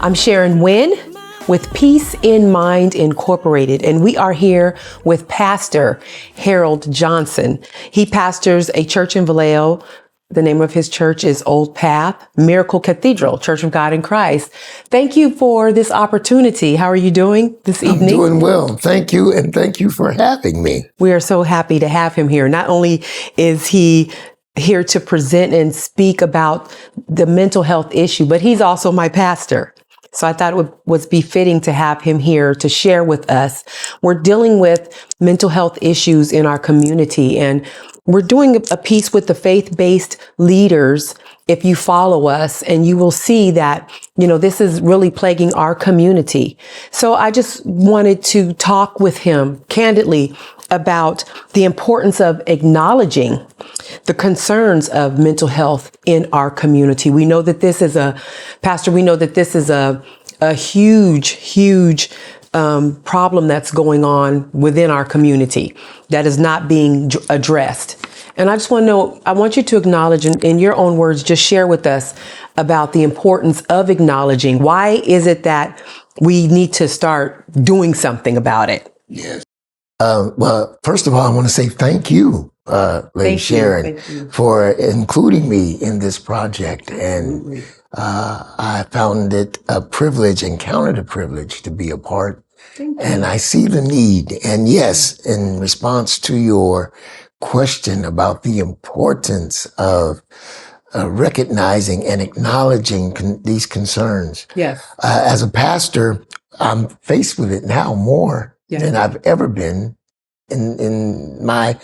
I'm Sharon Wynn with Peace in Mind Incorporated, and we are here with Pastor Harold Johnson. He pastors a church in Vallejo. The name of his church is Old Path, Miracle Cathedral, Church of God in Christ. Thank you for this opportunity. How are you doing this evening? I'm doing well. Thank you, and thank you for having me. We are so happy to have him here. Not only is he here to present and speak about the mental health issue, but he's also my pastor. So I thought it was befitting to have him here to share with us. We're dealing with mental health issues in our community, and we're doing a piece with the faith-based leaders. If you follow us, and you will see that, this is really plaguing our community. So I just wanted to talk with him candidly about the importance of acknowledging the concerns of mental health in our community. We know that this is a huge problem that's going on within our community that is not being addressed. And I want you to acknowledge, in your own words, just share with us about the importance of acknowledging. Why is it that we need to start doing something about it? Yes. Well, first of all, I want to say thank you, Lady Sharon, for including me in this project. And I found it a privilege and counted a privilege to be a part. And I see the need. And yes, in response to your question about the importance of recognizing and acknowledging these concerns. Yes. As a pastor, I'm faced with it now more than I've ever been in my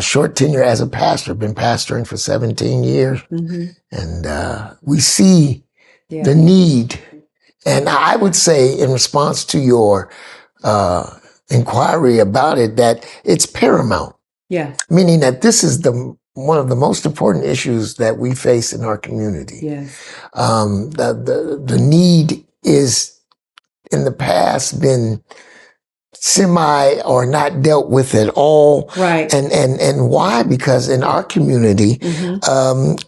short tenure as a pastor. I've been pastoring for 17 years. Mm-hmm. And we see the need. And I would say, in response to your inquiry about it, that it's paramount. Yeah. Meaning that this is one of the most important issues that we face in our community. Yes. The need is, in the past, been semi or not dealt with at all. Right. And why? Because in our community,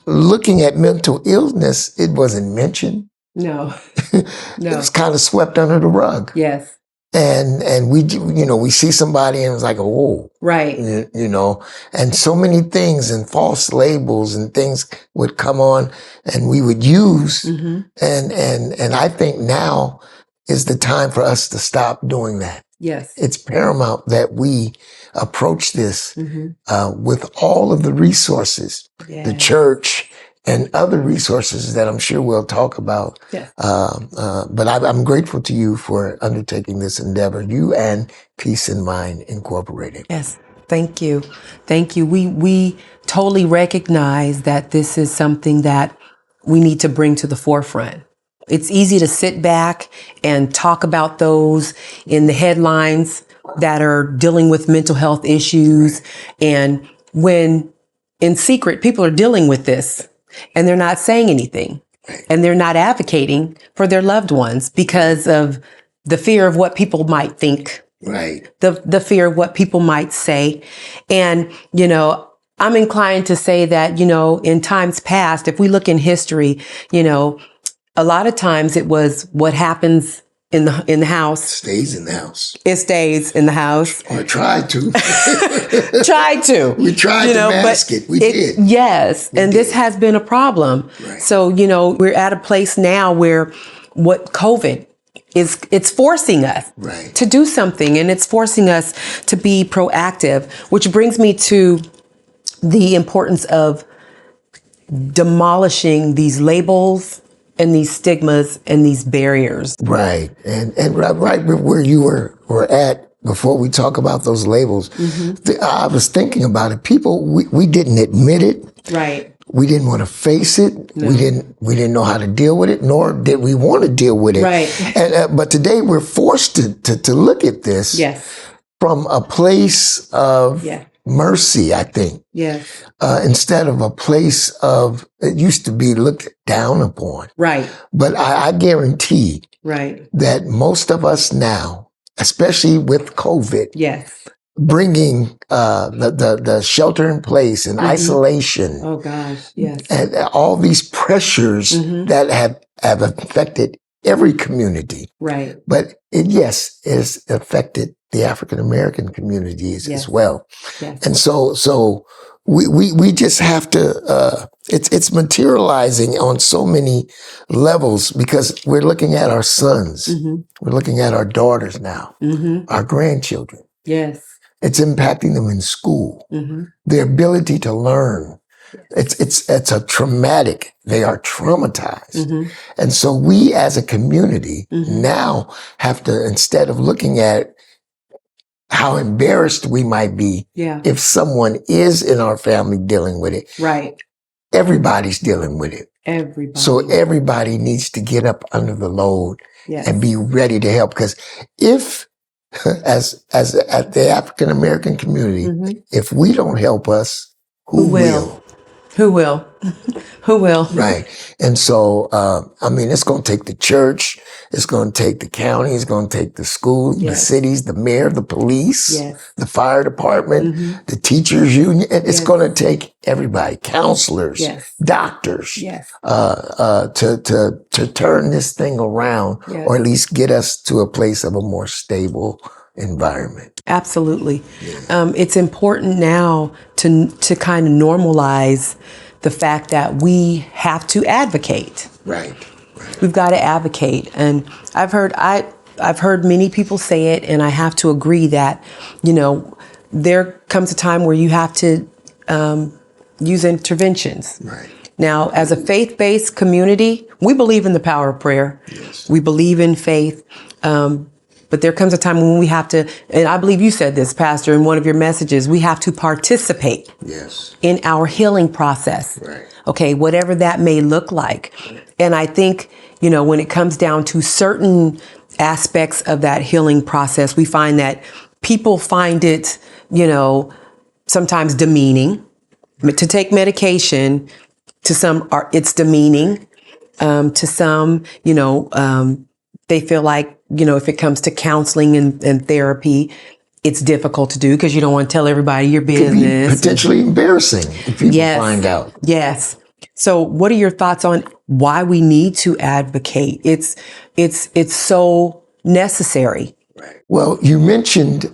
looking at mental illness, it wasn't mentioned. No. It was kind of swept under the rug. Yes. And we see somebody and it's like, oh, right. And so many things and false labels and things would come on and we would use. Mm-hmm. And I think now is the time for us to stop doing that. Yes. It's paramount that we approach this with all of the resources, the church and other resources that I'm sure we'll talk about. Yes. But I'm grateful to you for undertaking this endeavor, you and Peace in Mind Incorporated. Yes. Thank you. Thank you. We totally recognize that this is something that we need to bring to the forefront. It's easy to sit back and talk about those in the headlines that are dealing with mental health issues. And when in secret, people are dealing with this and they're not saying anything and they're not advocating for their loved ones because of the fear of what people might think. Right. The fear of what people might say. And, I'm inclined to say that, in times past, if we look in history, a lot of times it was what happens in the house. Stays in the house. It stays in the house. Or tried to. Tried to. We tried to mask it. We did. Yes. And this has been a problem. Right. So, we're at a place now where what COVID it's forcing us to do something, and it's forcing us to be proactive, which brings me to the importance of demolishing these labels and these stigmas and these barriers. Right. And right where you were at before we talk about those labels, I was thinking about it. People, we didn't admit it. Right. We didn't want to face it. No. We didn't know how to deal with it, nor did we want to deal with it. Right. And, but today we're forced to look at this from a place of mercy, I think. Yes. Instead of a place of, it used to be looked down upon. Right. But I guarantee that most of us now, especially with COVID, bringing the shelter in place and isolation. Oh gosh, yes. And all these pressures that have affected every community. Right. But it, yes, has affected the African American communities Yes. as well. Yes. And so we just have to, it's materializing on so many levels because we're looking at our sons. Mm-hmm. We're looking at our daughters now, Mm-hmm. our grandchildren. Yes. It's impacting them in school, Mm-hmm. their ability to learn. Yes. It's a traumatic, they are traumatized. Mm-hmm. And so we as a community Mm-hmm. now have to, instead of looking at how embarrassed we might be Yeah. if someone is in our family dealing with it. Right. Everybody's dealing with it. Everybody. So everybody needs to get up under the load Yes. and be ready to help. Because if, as at the African American community, Mm-hmm. if we don't help us, who will? Who will? Who will? Right. And so, I mean, it's going to take the church. It's going to take the county. It's going to take the schools, Yes. the cities, the mayor, the police, Yes. the fire department, Mm-hmm. the teachers union. It's Yes. going to take everybody, counselors, Yes. doctors, Yes. to turn this thing around, Yes. or at least get us to a place of a more stable environment. Absolutely. It's important now to kind of normalize the fact that we have to advocate. Right. We've got to advocate. And I've heard many people say it, and I have to agree that, there comes a time where you have to use interventions. Right. Now, as a faith-based community, we believe in the power of prayer. Yes. We believe in faith. But there comes a time when we have to, and I believe you said this, Pastor, in one of your messages, we have to participate. Yes. In our healing process. Right. Okay, whatever that may look like. And I think, when it comes down to certain aspects of that healing process, we find that people find it, sometimes demeaning. To take medication, to some, it's demeaning. To some, they feel like, if it comes to counseling and therapy, it's difficult to do because you don't want to tell everybody your business. Could be potentially embarrassing if people find out. Yes. So what are your thoughts on why we need to advocate? It's so necessary. Right. Well, you mentioned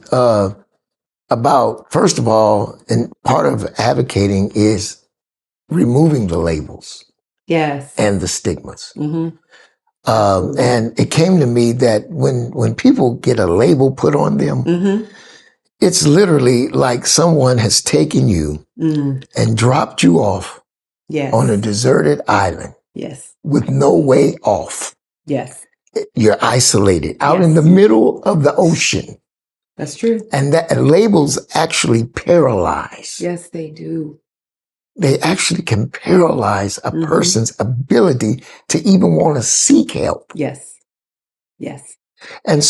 about, first of all, and part of advocating is removing the labels. Yes. And the stigmas. Mm-hmm. And it came to me that when people get a label put on them, Mm-hmm. it's literally like someone has taken you and dropped you off on a deserted island. Yes. With no way off. Yes. You're isolated out in the middle of the ocean. That's true. And that labels actually paralyze. Yes, they do. They actually can paralyze a person's ability to even want to seek help. Yes. Yes. And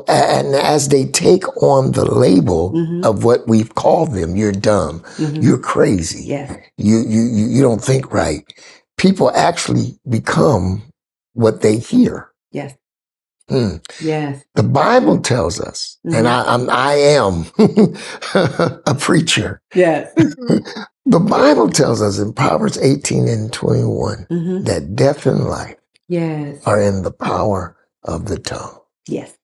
and as they take on the label of what we've called them, you're dumb, you're crazy, you don't think right. People actually become what they hear. Yes. Yes. The Bible tells us, and I am a preacher. Yes. The Bible tells us in Proverbs 18:21 that death and life are in the power of the tongue. Yes.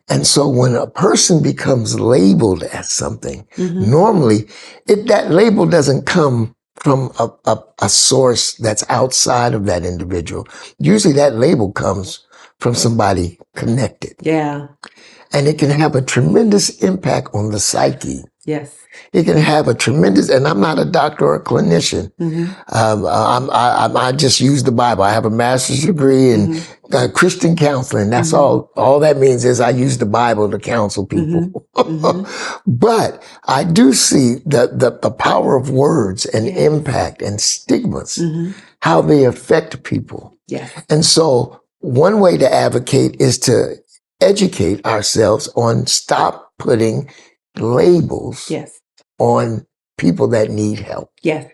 And so when a person becomes labeled as something, normally that label doesn't come from a source that's outside of that individual. Usually that label comes from somebody connected. Yeah. And it can have a tremendous impact on the psyche. Yes. It can have a tremendous, and I'm not a doctor or a clinician. I just use the Bible. I have a master's degree in Christian counseling. That's all that means is I use the Bible to counsel people. But I do see the power of words and impact and stigmas, how they affect people. Yes. And so one way to advocate is to educate ourselves on stop putting labels on people that need help. Yes.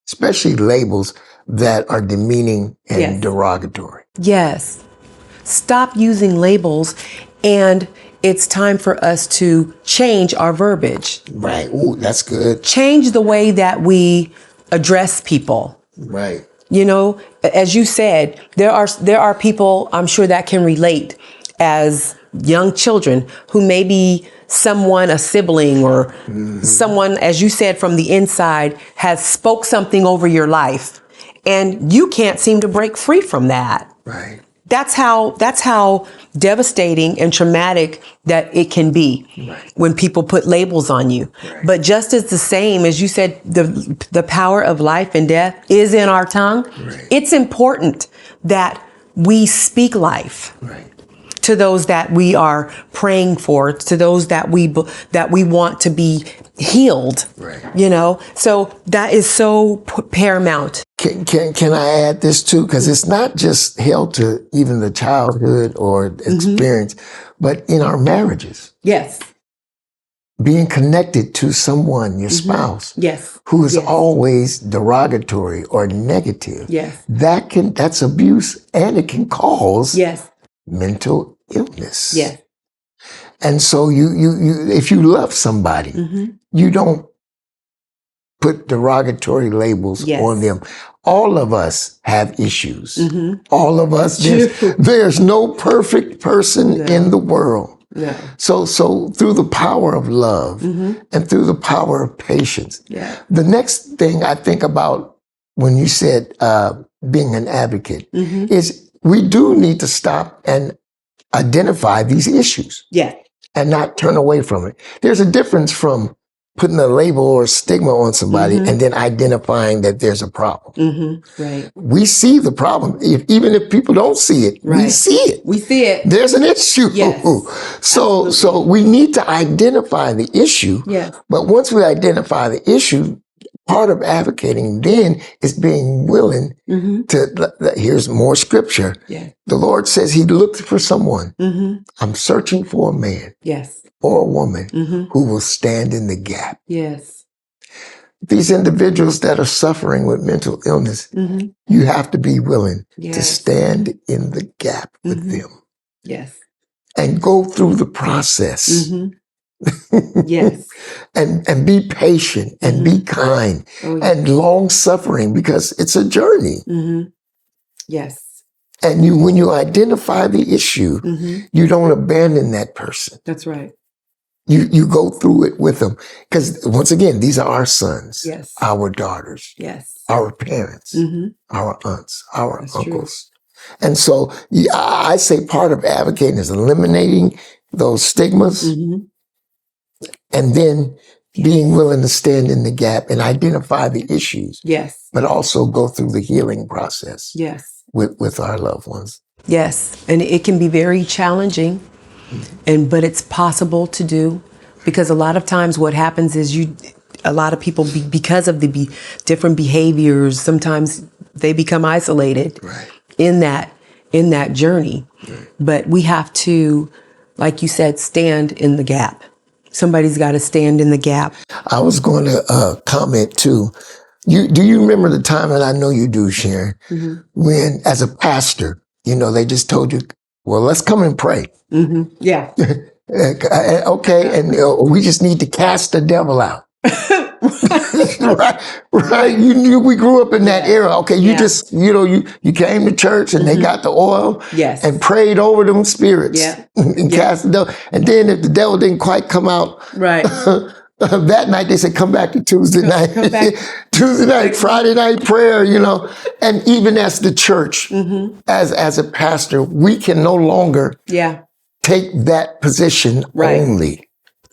Especially labels that are demeaning and derogatory. Yes. Stop using labels, and it's time for us to change our verbiage. Right. Ooh, that's good. Change the way that we address people. Right. You know, as you said, there are people I'm sure that can relate as young children who may be someone, a sibling or someone, as you said, from the inside has spoke something over your life and you can't seem to break free from that. Right. That's how devastating and traumatic that it can be when people put labels on you. Right. But just as the same as you said, the power of life and death is in our tongue. Right. It's important that we speak life. Right. To those that we are praying for, to those that we want to be healed. Right. You know, so that is so paramount. Can I add this too? Because it's not just held to even the childhood or experience, but in our marriages. Yes. Being connected to someone, your spouse, yes, who is always derogatory or negative. Yes. That's abuse, and it can cause mental illness. Yes. And so you if you love somebody, you don't put derogatory labels on them. All of us have issues. All of us. There's no perfect person in the world. No. So through the power of love and through the power of patience, the next thing I think about when you said being an advocate is we do need to stop and identify these issues and not turn away from it. There's a difference from putting a label or a stigma on somebody and then identifying that there's a problem. Right. We see the problem. Even if people don't see it, we see it. We see it. There's an issue. Yes. So we need to identify the issue. Yes. But once we identify the issue, part of advocating then is being willing to, here's more scripture. The Lord says he looked for someone. I'm searching for a man. Or a woman who will stand in the gap. These individuals that are suffering with mental illness, you have to be willing to stand in the gap with them. And go through the process. And be patient and be kind and long suffering because it's a journey. And when you identify the issue, you don't abandon that person. That's right. You go through it with them. Because once again, these are our sons, our daughters, our parents, our aunts, our uncles. True. And so I say part of advocating is eliminating those stigmas and then being willing to stand in the gap and identify the issues. But also go through the healing process. With our loved ones. Yes. And it can be very challenging. But it's possible to do because a lot of times what happens is a lot of people, because of the different behaviors, sometimes they become isolated in that journey. But we have to, like you said, stand in the gap. Somebody's got to stand in the gap. I was going to comment too. Do you remember the time, and I know you do, Sharon, when as a pastor, they just told you, well, let's come and pray. Yeah. Okay. And we just need to cast the devil out. Right. We grew up in that era. Okay. You just, you came to church and they got the oil and prayed over them spirits and cast the devil. And then if the devil didn't quite come out that night, they said, come back to Tuesday night, Tuesday night, Friday night prayer, and even as the church, as a pastor, we can no longer take that position only.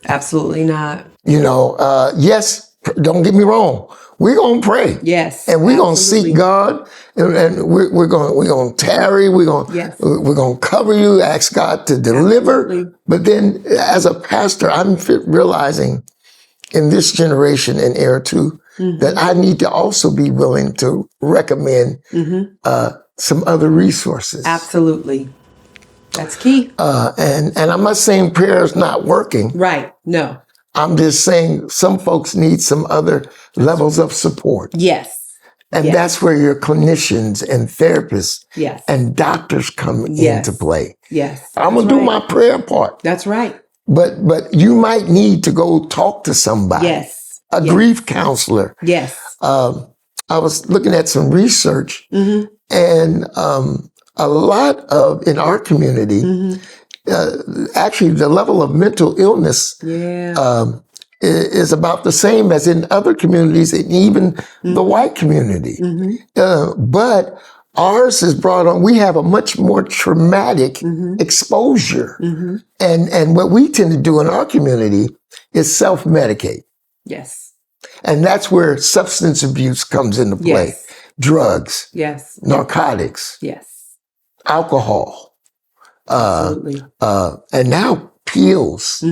Absolutely not. Yes, don't get me wrong. We're going to pray. Yes. And we're going to seek God and we're going to tarry. We're going to cover you, ask God to deliver. Absolutely. But then as a pastor, I'm realizing in this generation and era too, that I need to also be willing to recommend some other resources. Absolutely. That's key. And I'm not saying prayer is not working. Right. No. I'm just saying some folks need some other levels of support. Yes. And that's where your clinicians and therapists and doctors come into play. Yes. I'm going to do my prayer part. That's right. But you might need to go talk to somebody. Yes. A grief counselor. Yes. I was looking at some research, Mm-hmm. and a lot of in our community, actually, the level of mental illness is about the same as in other communities, and even the white community. But ours is brought on. We have a much more traumatic exposure, and what we tend to do in our community is self-medicate. Yes. And that's where substance abuse comes into play. Yes. Drugs. Yes. Narcotics. Yes. Alcohol. Absolutely. And now pills.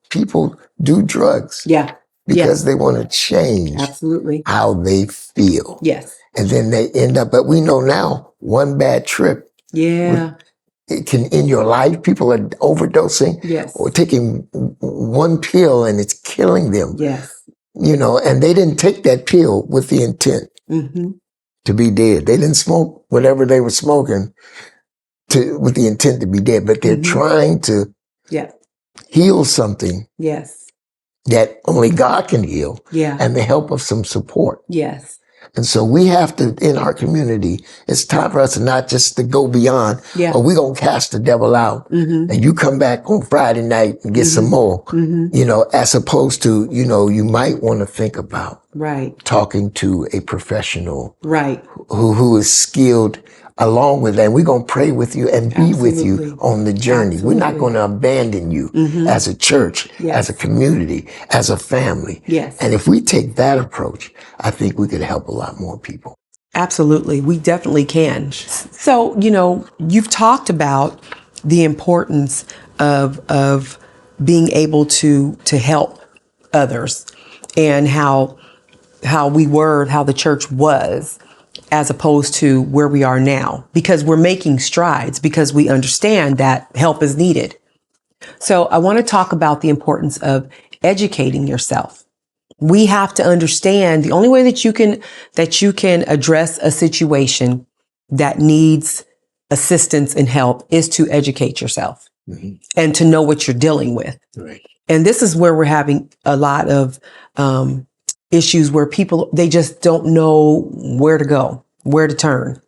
People do drugs. Yeah. Because they want to change absolutely how they feel. Yes. And then they end up, but we know now one bad trip. Yeah. It can end your life. People are overdosing. Yes. Or taking one pill and it's killing them. Yes. You know, and they didn't take that pill with the intent to be dead. They didn't smoke whatever they were smoking with the intent to be dead, but they're trying to heal something. Yes. That only God can heal. Yeah. And the help of some support. Yes. And so we have to, in our community, it's time for us to not just to go beyond, or we're going to cast the devil out. And you come back on Friday night and get some more, you know, as opposed to, you know, you might want to think about talking to a professional who is skilled along with that. And we're going to pray with you and be with you on the journey. We're not going to abandon you as a church, as a community, as a family. And if we take that approach, I think we could help a lot more people. Absolutely. We definitely can. So, you know, you've talked about the importance of being able to help others and how the church was, as opposed to where we are now, because we're making strides, because we understand that help is needed. So I want to talk about the importance of educating yourself. We have to understand the only way that you can address a situation that needs assistance and help is to educate yourself and to know what you're dealing with. Right. And this is where we're having a lot of issues where people, they just don't know where to go, where to turn,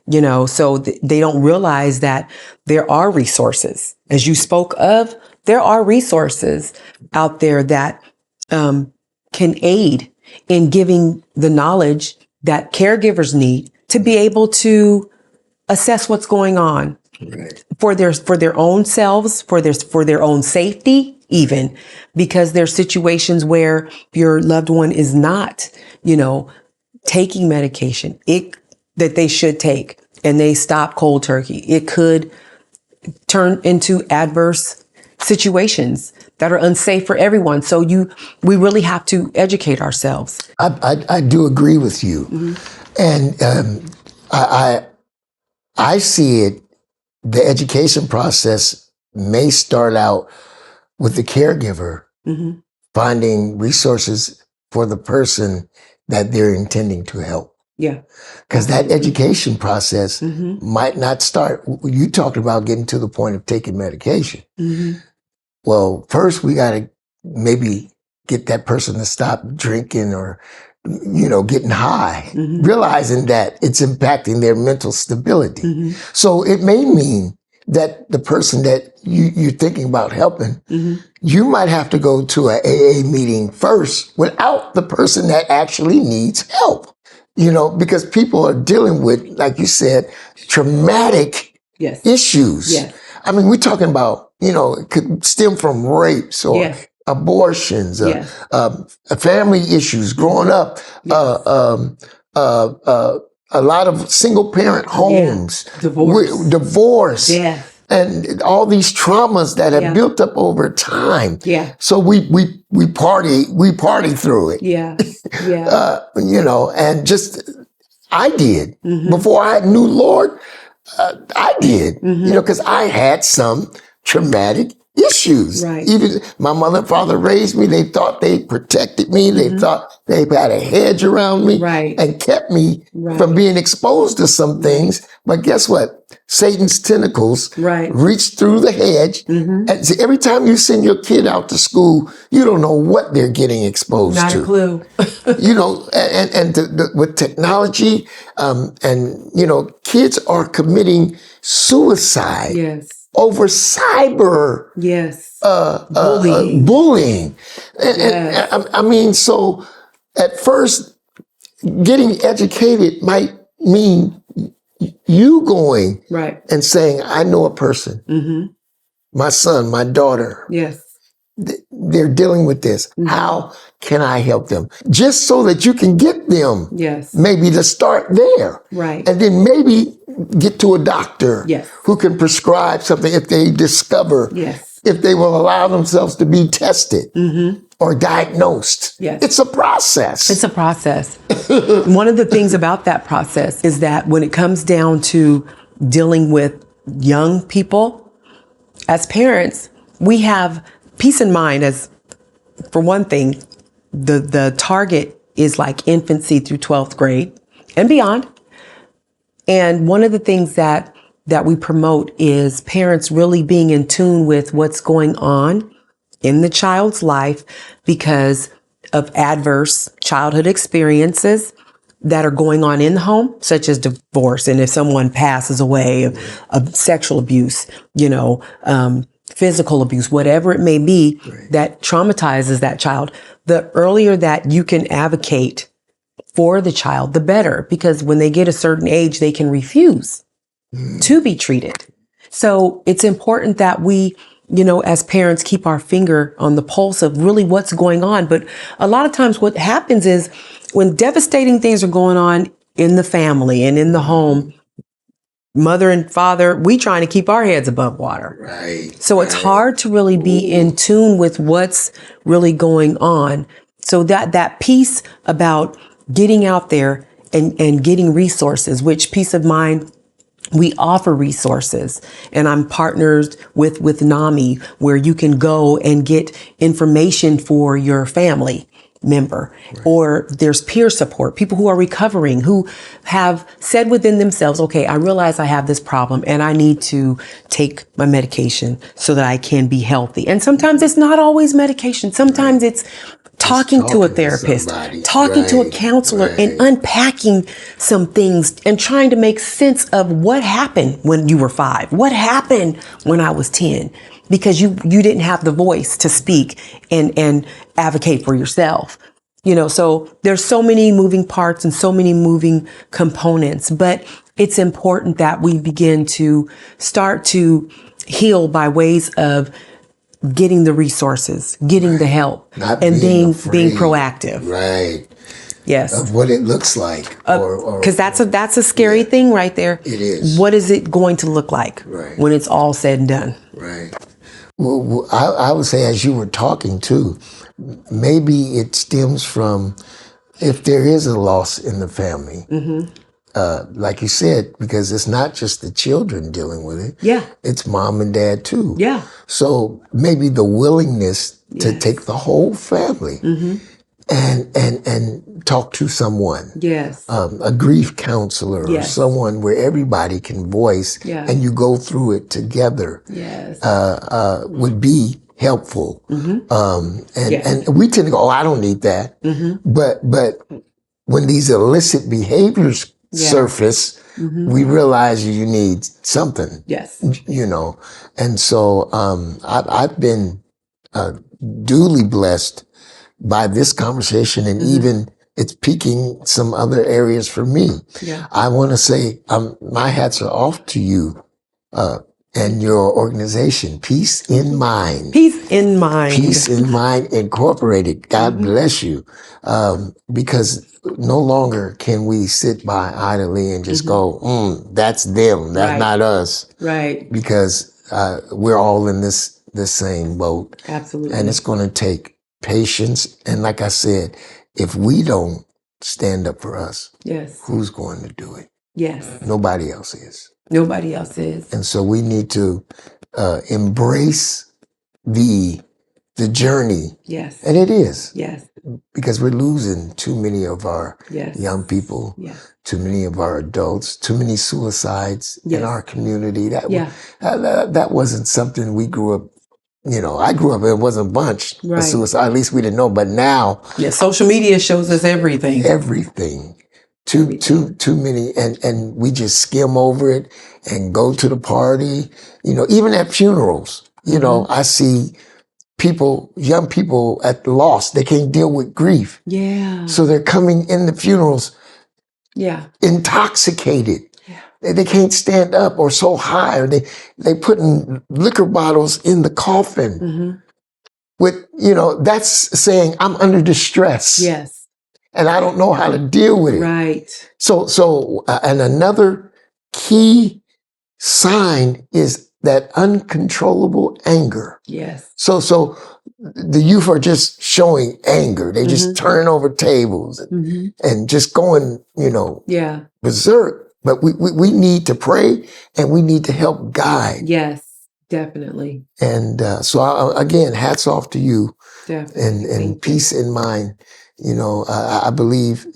you know, so they don't realize that there are resources. As you spoke of, there are resources out there that can aid in giving the knowledge that caregivers need to be able to assess what's going on for their own selves, for their own safety, even because there's situations where your loved one is not, you know, taking medication that they should take, and they stop cold turkey. It could turn into adverse situations that are unsafe for everyone. So we really have to educate ourselves. I do agree with you. And I see it, the education process may start out with the caregiver finding resources for the person that they're intending to help. Yeah. Because that education process might not start. You talked about getting to the point of taking medication. Well, first we got to maybe get that person to stop drinking or, you know, getting high, realizing that it's impacting their mental stability. So it may mean that the person that you're thinking about helping, you might have to go to an AA meeting first without the person that actually needs help. You know, because people are dealing with, like you said, traumatic issues. I mean, we're talking about, you know, it could stem from rapes or abortions, family issues, growing up, a lot of single parent homes, divorce, and all these traumas that have built up over time. So we party through it. You know, and just, I did before I knew Lord. I did, you know, because I had some traumatic issues. Right. Even my mother and father raised me. They thought they protected me. They thought they had a hedge around me and kept me from being exposed to some things. But guess what? Satan's tentacles reach through the hedge. And so every time you send your kid out to school, you don't know what they're getting exposed to. Not a clue. You know, with technology, and, you know, kids are committing suicide over cyber bullying. And I mean, so at first, getting educated might mean you going and saying, I know a person, my son, my daughter, they're dealing with this. How can I help them? Just so that you can get them maybe to start there. And then maybe get to a doctor who can prescribe something if they discover, if they will allow themselves to be tested or diagnosed. It's a process. It's a process. One of the things about that process is that when it comes down to dealing with young people, as parents, we have peace in mind. As for one thing, the target is like infancy through 12th grade and beyond. And one of the things that we promote is parents really being in tune with what's going on in the child's life because of adverse childhood experiences that are going on in the home, such as divorce. And if someone passes away of sexual abuse, you know, physical abuse, whatever it may be that traumatizes that child, the earlier that you can advocate for the child, the better, because when they get a certain age, they can refuse to be treated. So it's important that we, you know, as parents, keep our finger on the pulse of really what's going on. But a lot of times what happens is when devastating things are going on in the family and in the home, mother and father, we trying to keep our heads above water. So it's hard to really be in tune with what's really going on. So that piece about getting out there and getting resources, which Peace of Mind, we offer resources, and I'm partnered with NAMI, where you can go and get information for your family member, or there's peer support, people who are recovering, who have said within themselves, okay, I realize I have this problem and I need to take my medication so that I can be healthy. And sometimes it's not always medication. Sometimes it's talking to a therapist, talking to a counselor, and unpacking some things and trying to make sense of what happened when you were 5, what happened when I was 10, because you didn't have the voice to speak and advocate for yourself. You know, so there's so many moving parts and so many moving components, but it's important that we begin to start to heal by ways of getting the resources, getting the help, and being proactive. Yes. Of what it looks like. Because that's a scary thing right there. It is. What is it going to look like when it's all said and done? Well, I would say, as you were talking too, maybe it stems from if there is a loss in the family. Like you said, because it's not just the children dealing with it. It's mom and dad too. So maybe the willingness to take the whole family and talk to someone. A grief counselor or someone where everybody can voice and you go through it together. Would be helpful. And we tend to go, oh, I don't need that. But when these illicit behaviors surface, we realize you need something. You know, and so I've been duly blessed by this conversation, and even it's piquing some other areas for me. I want to say my hats are off to you and your organization, Peace in Mind. Peace in Mind. Peace in Mind Incorporated. God bless you. Because no longer can we sit by idly and just go, that's them, that's not us. Because we're all in this same boat. Absolutely. And it's going to take patience. And like I said, if we don't stand up for us, who's going to do it? Nobody else is. Nobody else is. And so we need to embrace the journey. Yes. And it is. Yes. Because we're losing too many of our young people, too many of our adults, too many suicides in our community. That wasn't something we grew up. I grew up, it wasn't a bunch of suicide. At least we didn't know. But now, social media shows us everything. Too many, and we just skim over it and go to the party. Even at funerals, I see young people at loss. They can't deal with grief. Yeah. So they're coming in the funerals. Yeah. Intoxicated. Yeah. They can't stand up or so high, or they putting liquor bottles in the coffin. With, that's saying I'm under distress. Yes. And I don't know how to deal with it. Right. So, and another key sign is that uncontrollable anger. Yes. So the youth are just showing anger. They just turn over tables and just going, berserk. But we need to pray and we need to help guide. Yes, definitely. And so again, hats off to you. Definitely. And peace in mind. I believe,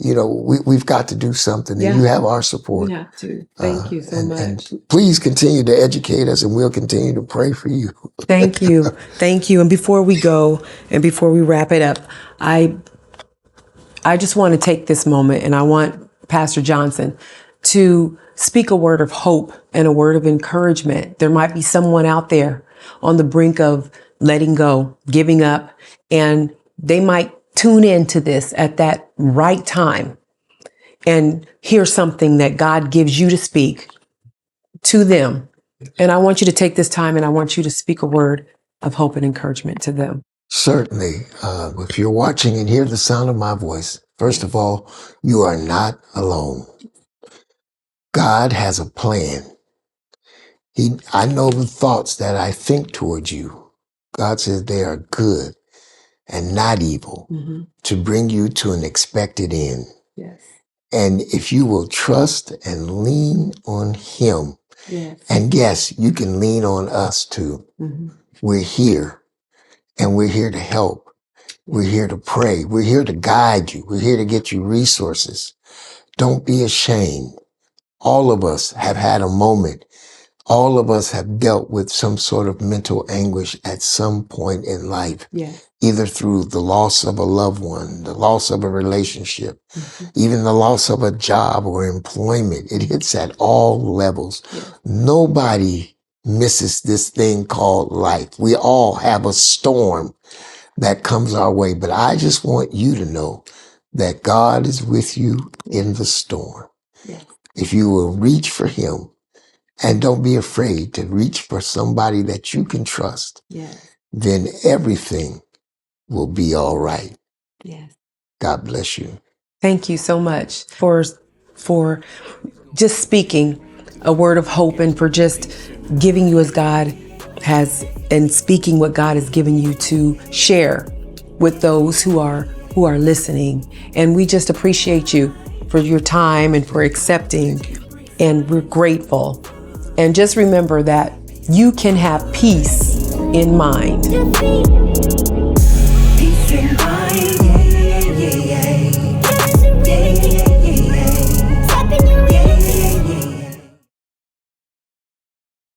we've got to do something, and you have our support. We have to. Thank you so much. And please continue to educate us, and we'll continue to pray for you. Thank you. Thank you. And before we go, and before we wrap it up, I just want to take this moment, and I want Pastor Johnson to speak a word of hope and a word of encouragement. There might be someone out there on the brink of letting go, giving up, and they might tune into this at that right time and hear something that God gives you to speak to them. And I want you to take this time and I want you to speak a word of hope and encouragement to them. Certainly. If you're watching and hear the sound of my voice, first of all, you are not alone. God has a plan. I know the thoughts that I think towards you. God says they are good and not evil, to bring you to an expected end. Yes. And if you will trust and lean on Him, and yes, you can lean on us too. We're here, and we're here to help. We're here to pray. We're here to guide you. We're here to get you resources. Don't be ashamed. All of us have had a moment. All of us have dealt with some sort of mental anguish at some point in life. Either through the loss of a loved one, the loss of a relationship, even the loss of a job or employment. It hits at all levels. Nobody misses this thing called life. We all have a storm that comes our way. But I just want you to know that God is with you in the storm. If you will reach for Him, and don't be afraid to reach for somebody that you can trust, then everything will be all right. God bless you. Thank you so much for just speaking a word of hope and for just giving you as God has, and speaking what God has given you to share with those who are listening. And we just appreciate you for your time and for accepting, and we're grateful. And just remember that you can have peace in mind.